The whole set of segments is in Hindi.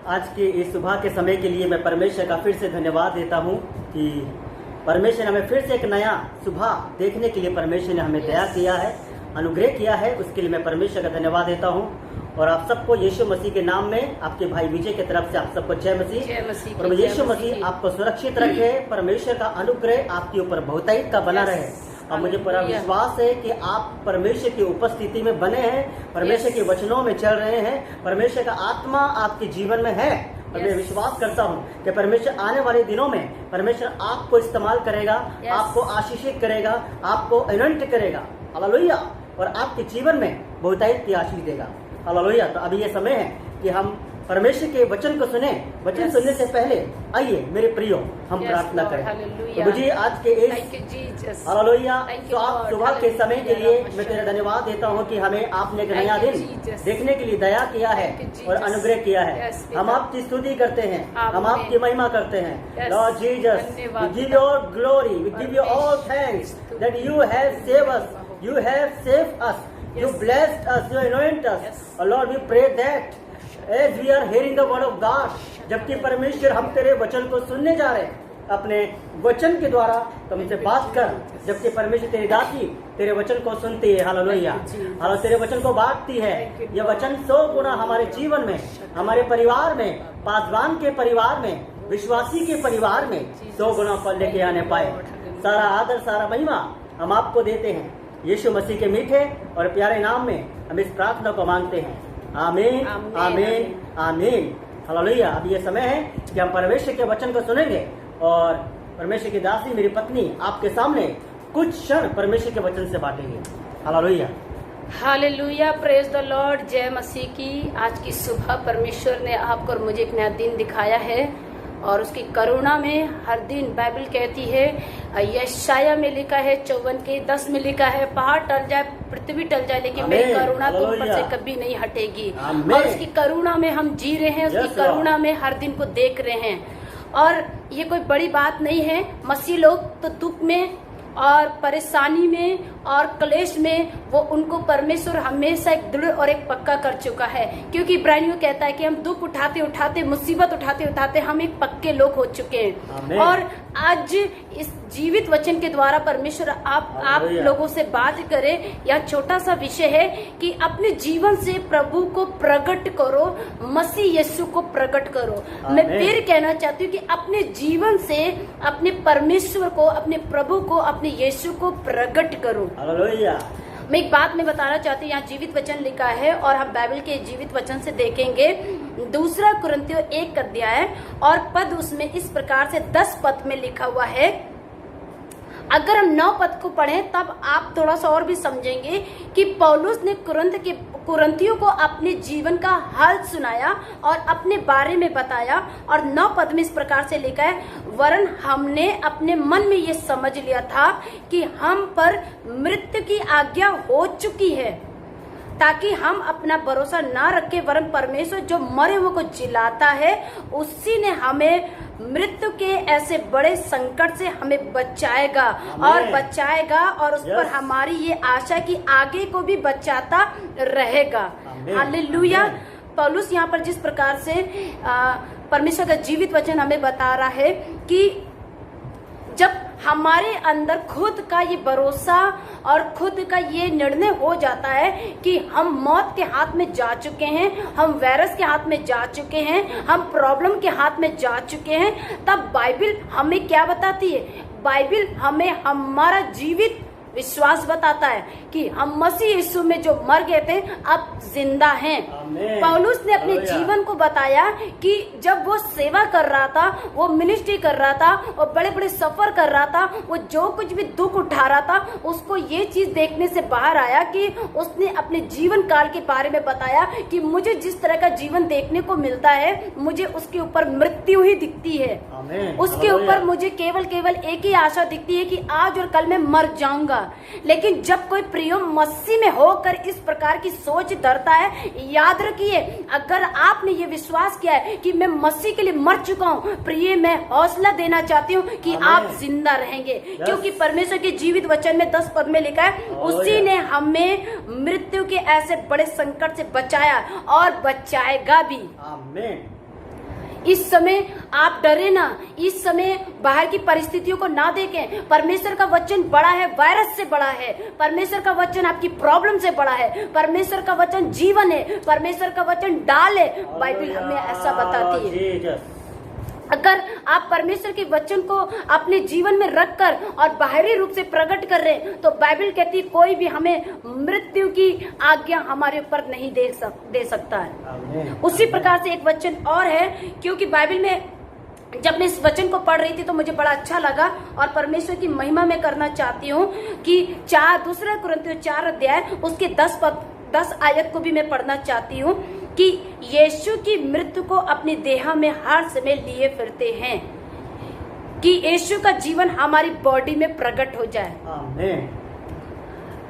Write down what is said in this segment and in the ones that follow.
आज के इस सुबह के समय के लिए मैं परमेश्वर का फिर से धन्यवाद देता हूँ कि परमेश्वर ने हमें फिर से एक नया सुबह देखने के लिए परमेश्वर ने हमें दया किया है, अनुग्रह किया है। उसके लिए मैं परमेश्वर का धन्यवाद देता हूँ। और आप सबको यीशु मसीह के नाम में आपके भाई विजय की तरफ से आप सबको जय मसीह। और यीशु मसीह आपको सुरक्षित रखे, परमेश्वर का अनुग्रह आपके ऊपर बहुतायत का बना रहे। और मुझे पूरा विश्वास है कि आप परमेश्वर की उपस्थिति में बने हैं, परमेश्वर के वचनों में चल रहे हैं, परमेश्वर का आत्मा आपके जीवन में है। और मैं विश्वास करता हूँ कि परमेश्वर आने वाले दिनों में परमेश्वर आपको इस्तेमाल करेगा, आपको आशीषित करेगा, आपको अनंत करेगा। हालेलुया। और आपके जीवन में बहुतायत की आशीष देगा। हालेलुया। तो अभी ये समय है कि हम परमेश्वर के वचन को सुने। वचन सुनने से पहले आइए मेरे प्रियो हम प्रार्थना करें। तो मुझे आज के इस हालेलुया सुबह के समय के लिए मैं तेरा धन्यवाद देता हूँ कि हमें आपने एक नया दिन देखने के लिए दया किया है और अनुग्रह किया है। हम आपकी स्तुति करते हैं, हम आपकी महिमा करते हैं। Lord Jesus, we give you all glory, we give you all thanks that you have save us, you have saved us, you blessed us, you anointed us. Oh Lord, we pray that as we are hearing the word of God, जबकि परमेश्वर हम तेरे वचन को सुनने जा रहे हैं, अपने वचन के द्वारा तुम हमसे बात कर। जबकि परमेश्वर तेरी दासी तेरे वचन को सुनती है। हालेलुया। हालेलुया। तेरे वचन को बांटती है। यह वचन 100 गुना हमारे जीवन में, हमारे परिवार में, पासवान के परिवार में, विश्वासी के परिवार में 100 गुना फल लेके आने पाए। सारा आदर, सारा महिमा हम आपको देते हैं। यीशु मसीह के मीठे और प्यारे नाम में हम इस प्रार्थना को मांगते हैं। आमीन, आमीन, आमीन। हालेलुया। अब ये समय है कि हम परमेश्वर के वचन को सुनेंगे और परमेश्वर की दासी मेरी पत्नी आपके सामने कुछ क्षण परमेश्वर के वचन से बांटेंगे। Hallelujah. Hallelujah. Praise the Lord. जय मसीह की। आज की सुबह परमेश्वर ने आपको और मुझे एक नया दिन दिखाया है और उसकी करुणा में हर दिन बाइबल कहती है, यशाया में लिखा है 54 के 10 में लिखा है, पहाड़ टल जाए, पृथ्वी टल जाए, लेकिन मेरी करुणा तो ऊपर से कभी नहीं हटेगी। और उसकी करुणा में हम जी रहे हैं, उसकी करुणा में हर दिन को देख रहे हैं। और ये कोई बड़ी बात नहीं है। मसीह लोग तो दुख में और परेशानी में और क्लेश में वो उनको परमेश्वर हमेशा एक दृढ़ और एक पक्का कर चुका है। क्योंकि इब्रानियों कहता है कि हम दुख उठाते उठाते, मुसीबत उठाते उठाते हम एक पक्के लोग हो चुके हैं। और आज इस जीवित वचन के द्वारा परमेश्वर आप लोगों से बात करे। यह छोटा सा विषय है कि अपने जीवन से प्रभु को प्रकट करो, मसीह यीशु को प्रकट करो। मैं फिर कहना चाहती हूँ कि अपने जीवन से अपने परमेश्वर को, अपने प्रभु को, अपने यीशु को प्रकट करो। हालेलुया। मैं एक बात में बताना चाहती हूँ, यहाँ जीवित वचन लिखा है और हम बाइबल के जीवित वचन से देखेंगे। 2 कुरिन्थियों 1 अध्याय और पद उसमें इस प्रकार से 10 पद में लिखा हुआ है। अगर हम 9 पद को पढ़ें तब आप थोड़ा सा और भी समझेंगे कि पौलुस ने कुरिन्थियों को अपने जीवन का हाल सुनाया और अपने बारे में बताया। और 9 पद में इस प्रकार से लिखा है, वरन हमने अपने मन में ये समझ लिया था कि हम पर मृत्यु की आज्ञा हो चुकी है, ताकि हम अपना भरोसा ना रखें, वरन परमेश्वर जो मरे हुए को जिलाता है, उसी ने हमें मृत्यु के ऐसे बड़े संकट से हमें बचाएगा और बचाएगा। और उस पर हमारी ये आशा कि आगे को भी बचाता रहेगा। हालेलुया। पौलुस यहाँ पर जिस प्रकार से परमेश्वर का जीवित वचन हमें बता रहा है कि जब हमारे अंदर खुद का ये भरोसा और खुद का ये निर्णय हो जाता है कि हम मौत के हाथ में जा चुके हैं, हम वायरस के हाथ में जा चुके हैं, हम प्रॉब्लम के हाथ में जा चुके हैं, तब बाइबल हमें क्या बताती है? बाइबल हमें हमारा जीवित विश्वास बताता है कि हम मसीह यीशु में जो मर गए थे अब जिंदा हैं। पौलुस ने अपने जीवन को बताया कि जब वो सेवा कर रहा था, वो मिनिस्ट्री कर रहा था, वो बड़े बड़े सफर कर रहा था, वो जो कुछ भी दुख उठा रहा था, उसको ये चीज देखने से बाहर आया कि उसने अपने जीवन काल के बारे में बताया कि मुझे जिस तरह का जीवन देखने को मिलता है, मुझे उसके ऊपर मृत्यु ही दिखती है। उसके ऊपर मुझे केवल एक ही आशा दिखती है कि आज और कल मैं मर जाऊंगा। लेकिन जब कोई प्रियो मसीह में होकर इस प्रकार की सोच धरता है, याद रखिए, अगर आपने ये विश्वास किया है कि मैं मसीह के लिए मर चुका हूँ, प्रिय मैं हौसला देना चाहती हूँ कि आप जिंदा रहेंगे। क्योंकि परमेश्वर के जीवित वचन में 10 पद में लिखा है, उसी ने हमें मृत्यु के ऐसे बड़े संकट से बचाया और बचाएगा भी। इस समय आप डरे ना, इस समय बाहर की परिस्थितियों को ना देखें। परमेश्वर का वचन बड़ा है, वायरस से बड़ा है। परमेश्वर का वचन आपकी प्रॉब्लम से बड़ा है। परमेश्वर का वचन जीवन है, परमेश्वर का वचन डाल है। बाइबल हमें ऐसा बताती है। अगर आप परमेश्वर के वचन को अपने जीवन में रखकर और बाहरी रूप से प्रकट कर रहे हैं, तो बाइबल कहती है कोई भी हमें मृत्यु की आज्ञा हमारे ऊपर नहीं दे सकता है। उसी प्रकार से एक वचन और है, क्योंकि बाइबल में जब मैं इस वचन को पढ़ रही थी तो मुझे बड़ा अच्छा लगा और परमेश्वर की महिमा में करना चाहती हूँ कि 2 कुरिन्थियों 4 अध्याय उसके 10 आयत को भी मैं पढ़ना चाहती हूँ कि यीशु की मृत्यु को अपनी देह में हर समय लिए फिरते हैं, कि यीशु का जीवन हमारी बॉडी में प्रकट हो जाए। आमीन।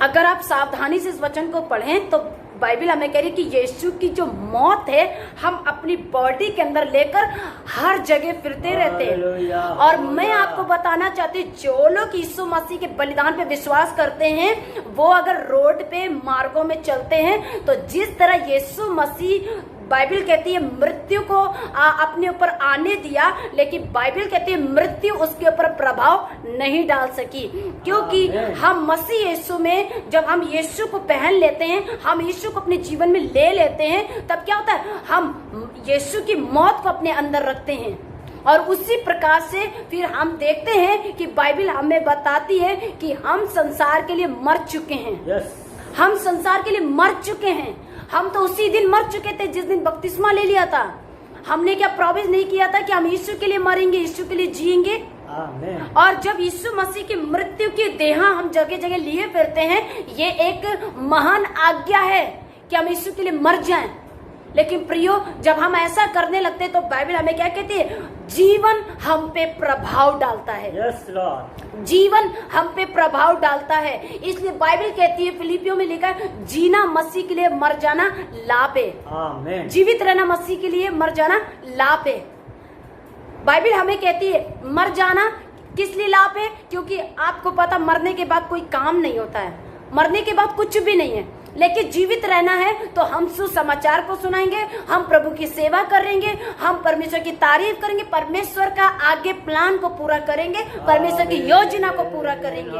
अगर आप सावधानी से इस वचन को पढ़ें तो बाइबल हमें कह रही है कि यीशु की जो मौत है हम अपनी बॉडी के अंदर लेकर हर जगह फिरते रहते हैं। और मैं आपको बताना चाहती हूँ, जो लोग यीशु मसीह के बलिदान पे विश्वास करते हैं वो अगर रोड पे मार्गों में चलते हैं तो जिस तरह यीशु मसीह, बाइबल कहती है मृत्यु को अपने ऊपर आने दिया, लेकिन बाइबल कहती है मृत्यु उसके ऊपर प्रभाव नहीं डाल सकी, क्योंकि हम मसीह यीशु में जब हम यीशु को पहन लेते हैं, हम यीशु को अपने जीवन में ले लेते हैं, तब क्या होता है, हम यीशु की मौत को अपने अंदर रखते हैं। और उसी प्रकार से फिर हम देखते हैं कि बाइबल हमें बताती है कि हम संसार के लिए मर चुके हैं। हम संसार के लिए मर चुके हैं। हम तो उसी दिन मर चुके थे जिस दिन बपतिस्मा ले लिया था। हमने क्या प्रॉमिस नहीं किया था कि हम यीशु के लिए मरेंगे, यीशु के लिए जिएंगे। और जब यीशु मसीह की मृत्यु की देह हम जगह जगह लिए फिरते हैं, ये एक महान आज्ञा है कि हम यीशु के लिए मर जाएं। लेकिन प्रियो, जब हम ऐसा करने लगते हैं तो बाइबल हमें क्या कहती है, जीवन हम पे प्रभाव डालता है। Yes Lord. जीवन हम पे प्रभाव डालता है। इसलिए बाइबल कहती है, फिलिपियों में लिखा है, जीना मसीह के लिए, मर जाना लाभ है। आमीन। जीवित रहना मसीह के लिए, मर जाना लाभ है। बाइबल हमें कहती है मर जाना किस लिए लाभ है, क्योंकि आपको पता मरने के बाद कोई काम नहीं होता है, मरने के बाद कुछ भी नहीं है। लेकिन जीवित रहना है तो हम सुसमाचार को सुनाएंगे, हम प्रभु की सेवा करेंगे, हम परमेश्वर की तारीफ करेंगे, परमेश्वर का आगे प्लान को पूरा करेंगे, परमेश्वर की योजना को पूरा करेंगे।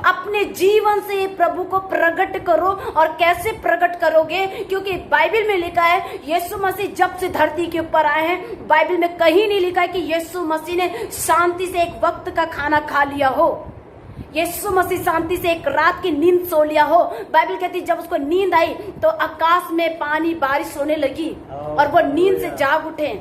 अपने जीवन से प्रभु को प्रकट करो। और कैसे प्रकट करोगे, क्योंकि बाइबल में लिखा है यीशु मसीह जब से धरती के ऊपर आए हैं, बाइबल में कहीं नहीं लिखा है कि यीशु मसीह ने शांति से एक वक्त का खाना खा लिया हो, यीशु मसीह शांति से एक रात की नींद सो लिया हो। बाइबल कहती है जब उसको नींद आई तो आकाश में पानी बारिश होने लगी और वो नींद से जाग उठे।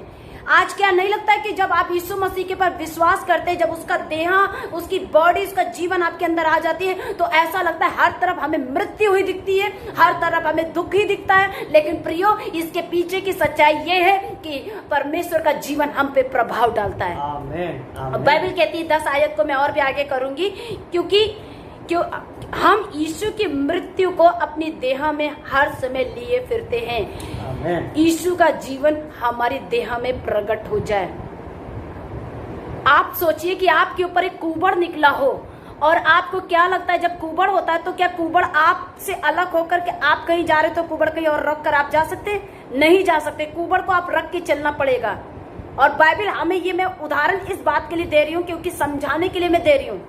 आज क्या नहीं लगता है कि जब आप यीशु मसीह के पर विश्वास करते हैं, जब उसका देह, उसकी बॉडी, उसका जीवन आपके अंदर आ जाती है, तो ऐसा लगता है हर तरफ हमें मृत्यु हुई दिखती है, हर तरफ हमें दुख ही दिखता है। लेकिन प्रियो, इसके पीछे की सच्चाई ये है कि परमेश्वर का जीवन हम पे प्रभाव डालता है। आमीन। बाइबल कहती है 10 आयत को मैं और भी आगे करूंगी, क्योंकि हम यीशु की मृत्यु को अपनी देह में हर समय लिए फिरते हैं। यीशु का जीवन हमारी देह में प्रकट हो जाए। आप सोचिए कि आपके ऊपर एक कुबड़ निकला हो और आपको क्या लगता है जब कुबड़ होता है तो क्या कुबड़ आपसे अलग होकर के आप कहीं जा रहे तो कुबड़ कहीं और रख कर आप जा सकते? नहीं जा सकते। कुबड़ को आप रख के चलना पड़ेगा। और बाइबल हमें ये, मैं उदाहरण इस बात के लिए दे रही हूँ क्योंकि समझाने के लिए मैं दे रही हूँ।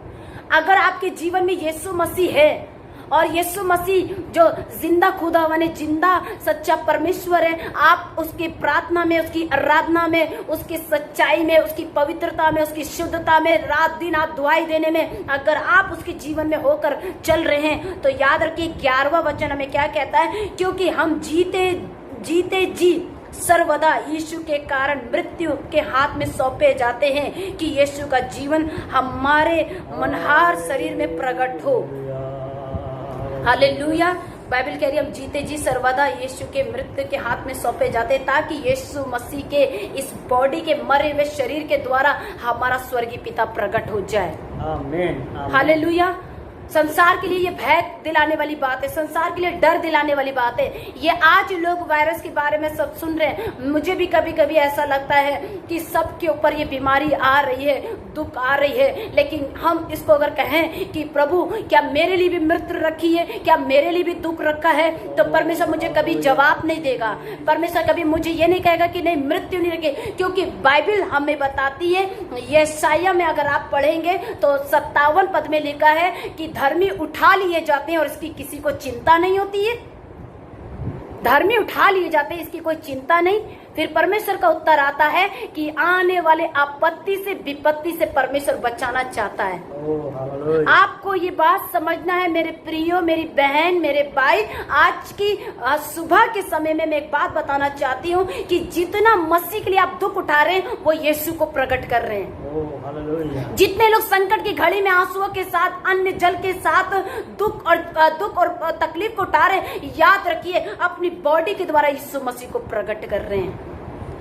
अगर आपके जीवन में यीशु मसीह है और यीशु मसीह जो जिंदा खुदा माने जिंदा सच्चा परमेश्वर है, आप उसकी प्रार्थना में, उसकी आराधना में, उसकी सच्चाई में, उसकी पवित्रता में, उसकी शुद्धता में, रात दिन आप दुआई देने में अगर आप उसके जीवन में होकर चल रहे हैं तो याद रखिए 11वां वचन हमें क्या कहता है, क्योंकि हम जीते जी सर्वदा यीशु के कारण मृत्यु के हाथ में सौंपे जाते हैं कि यीशु का जीवन हमारे मनहार शरीर में प्रकट हो। हालेलुया। बाइबल कह रही है हम जीते जी सर्वदा यीशु के मृत्यु के हाथ में सौंपे जाते हैं ताकि यीशु मसीह के इस बॉडी के मरे हुए शरीर के द्वारा हमारा स्वर्गीय पिता प्रकट हो जाए। आमीन। हालेलुया। संसार के लिए ये भय दिलाने वाली बात है, संसार के लिए डर दिलाने वाली बात है। ये आज लोग वायरस के बारे में सब सुन रहे हैं। मुझे भी कभी कभी ऐसा लगता है कि सबके ऊपर ये बीमारी आ रही है, दुख आ रही है, लेकिन हम इसको अगर कहें कि प्रभु क्या मेरे लिए भी मृत्यु रखी है, क्या मेरे लिए भी दुख रखा है, तो परमेश्वर मुझे कभी जवाब नहीं देगा। परमेश्वर कभी मुझे ये नहीं कहेगा कि नहीं मृत्यु नहीं रखी, क्योंकि बाइबल हमें बताती है, यशायाह में अगर आप पढ़ेंगे तो 57 पद में लिखा है कि धर्मी उठा लिए जाते हैं और इसकी किसी को चिंता नहीं होती है। धर्मी उठा लिए जाते हैं, इसकी कोई चिंता नहीं। फिर परमेश्वर का उत्तर आता है कि आने वाले आपत्ति से विपत्ति से परमेश्वर बचाना चाहता है। आपको ये बात समझना है मेरे प्रियो, मेरी बहन, मेरे भाई। आज की सुबह के समय में मैं एक बात बताना चाहती हूँ कि जितना मसीह के लिए आप दुख उठा रहे हैं वो यीशु को प्रकट कर रहे हैं। जितने लोग संकट की घड़ी में आंसुओं के साथ, अन्य जल के साथ दुख और तकलीफ को उठा रहे हैं, याद रखिए अपनी बॉडी के द्वारा यीशु मसीह को प्रकट कर रहे हैं।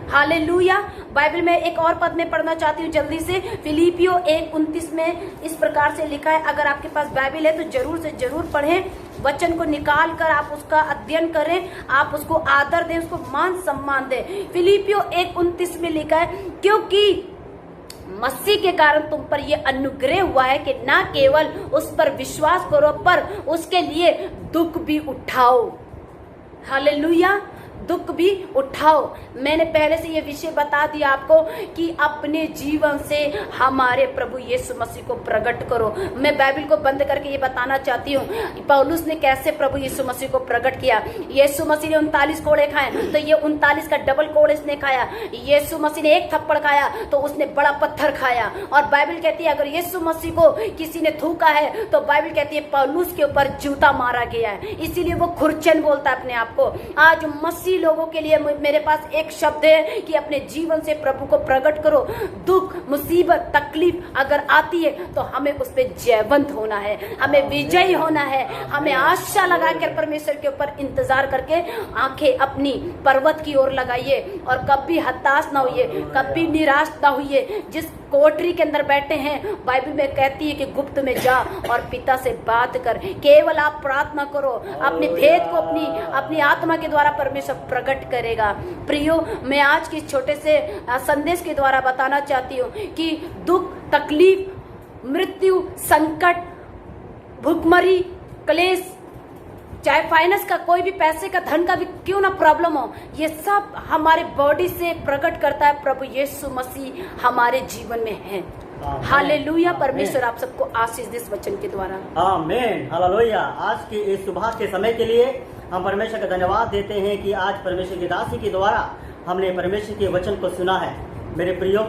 हालेलुया। बाइबल में एक और पद में पढ़ना चाहती हूँ जल्दी से। फिलिपियो 1:29 में इस प्रकार से लिखा है। अगर आपके पास बाइबल है तो जरूर से जरूर पढ़ें, वचन को निकाल कर आप उसका अध्ययन करें, आप उसको आदर दें, उसको मान सम्मान दें। फिलिपियो 1:29 में लिखा है, क्योंकि मसीह के कारण तुम पर यह अनुग्रह हुआ है कि ना केवल उस पर विश्वास करो पर उसके लिए दुख भी उठाओ। हालेलुया, दुख भी उठाओ। मैंने पहले से ये विषय बता दिया आपको कि अपने जीवन से हमारे प्रभु यीशु मसीह को प्रकट करो। मैं बाइबल को बंद करके ये बताना चाहती हूँ पौलुस ने कैसे प्रभु यीशु मसीह को प्रकट किया। यीशु मसीह ने 39 कोड़े खाए तो ये 39 का डबल कोड़ इसने खाया। यीशु मसीह ने एक थप्पड़ खाया तो उसने बड़ा पत्थर खाया। और बाइबल कहती है अगर यीशु मसीह को किसी ने थूका है तो बाइबल कहती है पौलुस के ऊपर जूता मारा गया है, इसीलिए वो खुरचन बोलता है अपने आप को। आज मसीह लोगों के लिए मेरे पास एक शब्द है कि अपने जीवन से प्रभु को प्रकट करो। दुख, मुसीबत, तकलीफ अगर आती है तो हमें उस पर जयवंत होना है, हमें विजयी होना है। हमें आशा लगाकर परमेश्वर के ऊपर इंतजार करके आंखें अपनी पर्वत की ओर लगाइए और कभी हताश ना होइए, कभी निराश ना होइए। जिस कोठरी के अंदर बैठे हैं बाइबल में कहती है कि गुप्त में जा और पिता से बात कर। केवल आप प्रार्थना करो, अपने भेद को अपनी आत्मा के द्वारा परमेश्वर प्रकट करेगा। प्रियो, मैं आज के छोटे से संदेश के द्वारा बताना चाहती हूँ कि दुख, तकलीफ, मृत्यु, संकट, भूखमरी, क्लेश, चाहे फाइनेंस का, कोई भी पैसे का, धन का भी क्यों ना प्रॉब्लम हो, ये सब हमारे बॉडी से प्रकट करता है प्रभु यीशु मसीह हमारे जीवन में है। हालेलुया। परमेश्वर आप सबको आशीष दे इस वचन के द्वारा। आमीन। हालेलुया। आज के इस सुबह के समय के लिए हम परमेश्वर का धन्यवाद देते हैं कि आज परमेश्वर की दासी के द्वारा हमने परमेश्वर के वचन को सुना है। मेरे प्रियो,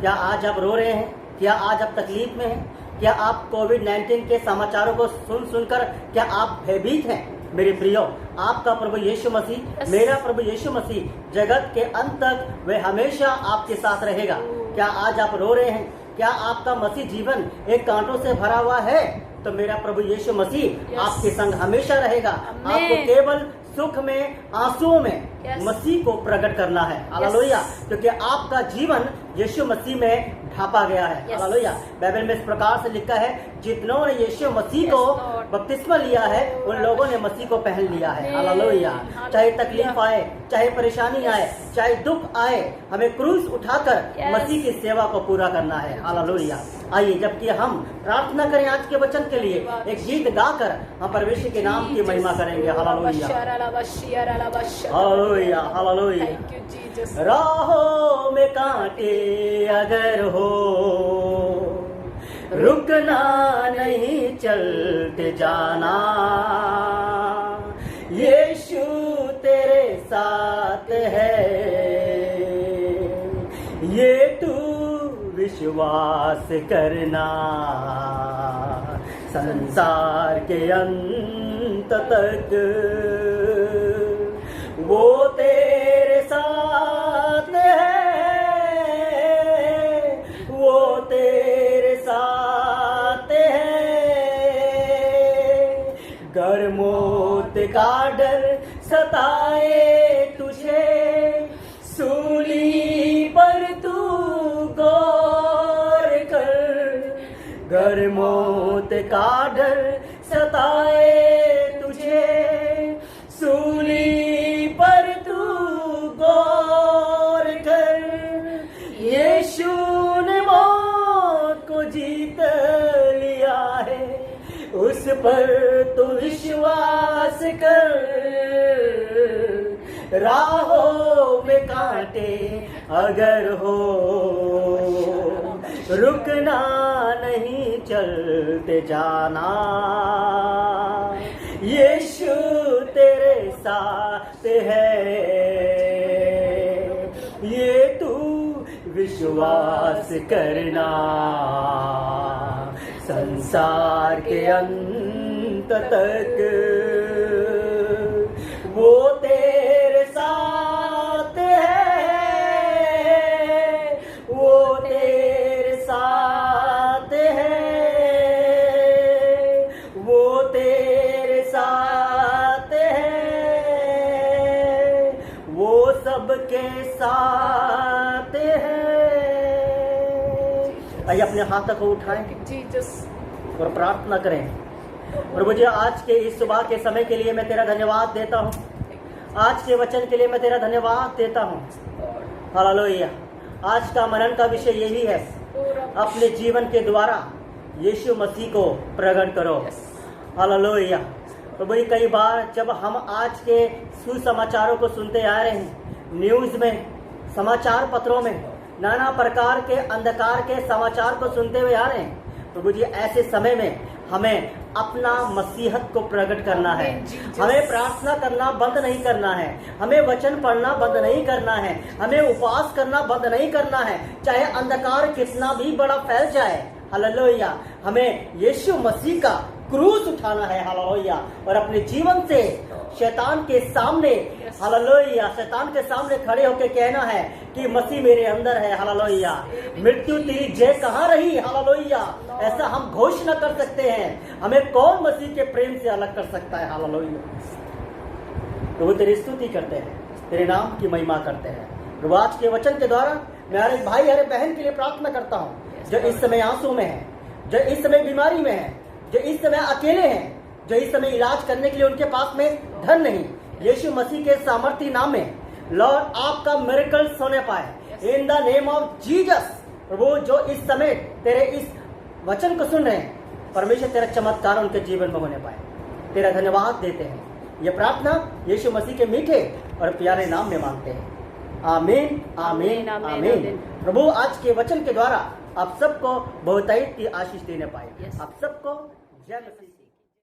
क्या आज आप रो रहे हैं? क्या आज आप तकलीफ में हैं? क्या आप कोविड-19 के समाचारों को सुनकर क्या आप भयभीत हैं? मेरे प्रियो, आपका प्रभु यीशु मसीह, मेरा प्रभु यीशु मसीह जगत के अंत तक वह हमेशा आपके साथ रहेगा। क्या आज आप रो रहे हैं? क्या आपका मसीह जीवन एक कांटों से भरा हुआ है? तो मेरा प्रभु यीशु मसीह आपके संग हमेशा रहेगा। आपको केवल सुख में, आंसुओं में मसीह को प्रकट करना है। हालेलुया। क्योंकि आपका जीवन यीशु मसीह में ढापा गया है। हालेलुया। बाइबल में इस प्रकार से लिखा है, जितनों ने यीशु मसीह को बपतिस्मा लिया है उन लोगों ने मसीह को पहन लिया है। हालेलुया। चाहे तकलीफ आए, चाहे परेशानी आए, चाहे दुख आए, हमें क्रूस उठाकर मसीह की सेवा को पूरा करना है। हालेलुया। आइए, जबकि हम प्रार्थना करें आज के वचन के लिए, एक गीत गाकर हम परमेश्वर के नाम की महिमा करेंगे। हालेलुया। हालेलुया। हालेलुया। राहों में कांटे अगर हो, रुकना नहीं, चलते जाना। यीशु तेरे साथ है, ये तू विश्वास करना। संसार के अंत तक वो तेरे साथ है, वो तेरे साथ है। गर मौत का डर सताए तुझे, सूली पर तू गौर कर। गर मौत का डर सताए तुझे, सूली पर तू गौर कर, यीशु ने मौत को जीत लिया है, उस पर तू विश्वास कर। राहों में कांटे अगर हो, रुकना नहीं चलते जाना, यीशु तेरे साथ है, ये तू विश्वास करना। संसार के अंत तक वो तेरे साथ है, वो तेरे साथ है, वो तेरे साथ है, वो सबके साथ है। आइए अपने हाथों को उठाएं और प्रार्थना करें। और मुझे आज के इस सुबह के समय के लिए मैं तेरा धन्यवाद देता हूँ, आज के वचन के लिए मैं तेरा धन्यवाद देता हूँ। हालेलुया। आज का मनन का विषय यही है, अपने जीवन के द्वारा यीशु मसीह को प्रकट करो। हालेलुया। तो वही कई बार जब हम आज के सुसमाचारों को सुनते आ रहे हैं, न्यूज़ में, समाचार पत्रों में नाना प्रकार के अंधकार के समाचार को सुनते हुए आ रहे हैं, तो मुझे ऐसे समय में हमें अपना मसीहत को प्रकट करना है, हमें प्रार्थना करना बंद नहीं करना है, हमें वचन पढ़ना बंद नहीं करना है, हमें उपवास करना बंद नहीं करना है, चाहे अंधकार कितना भी बड़ा फैल जाए। हालेलुया। हमें यीशु मसीह का क्रूस उठाना है। हालेलुया। और अपने जीवन से शैतान के सामने, हालेलुया, शैतान के सामने खड़े होकर कहना है कि मसीह मेरे अंदर है। हालेलुया। मृत्यु तेरी जय कहाँ रही। हालेलुया। ऐसा हम घोषणा कर सकते हैं। हमें कौन मसीह के प्रेम से अलग कर सकता है। हालेलुया। तो वो तेरी स्तुति करते हैं, तेरे नाम की महिमा करते हैं। प्रभु आज के वचन के द्वारा मैं हर भाई हर बहन के लिए प्रार्थना करता हूँ जो इस समय आंसू में है, जो इस समय बीमारी में है, जो इस समय अकेले हैं, जो इस समय इलाज करने के लिए उनके पास में धन नहीं, यीशु मसीह के सामर्थ्य नाम में लॉर्ड आपका मिरेकल्स होने पाए in the name of Jesus. प्रभु जो इस समय तेरे इस वचन को सुन रहे हैं, परमेश्वर तेरा चमत्कार उनके जीवन में होने पाए, तेरा धन्यवाद देते हैं। ये प्रार्थना यीशु मसीह के मीठे और प्यारे नाम में मांगते हैं। आमीन आमीन आमीन। प्रभु आज के वचन के द्वारा आप सबको बहुतायत की आशीष देने पाए। आप सबको जय मसीह।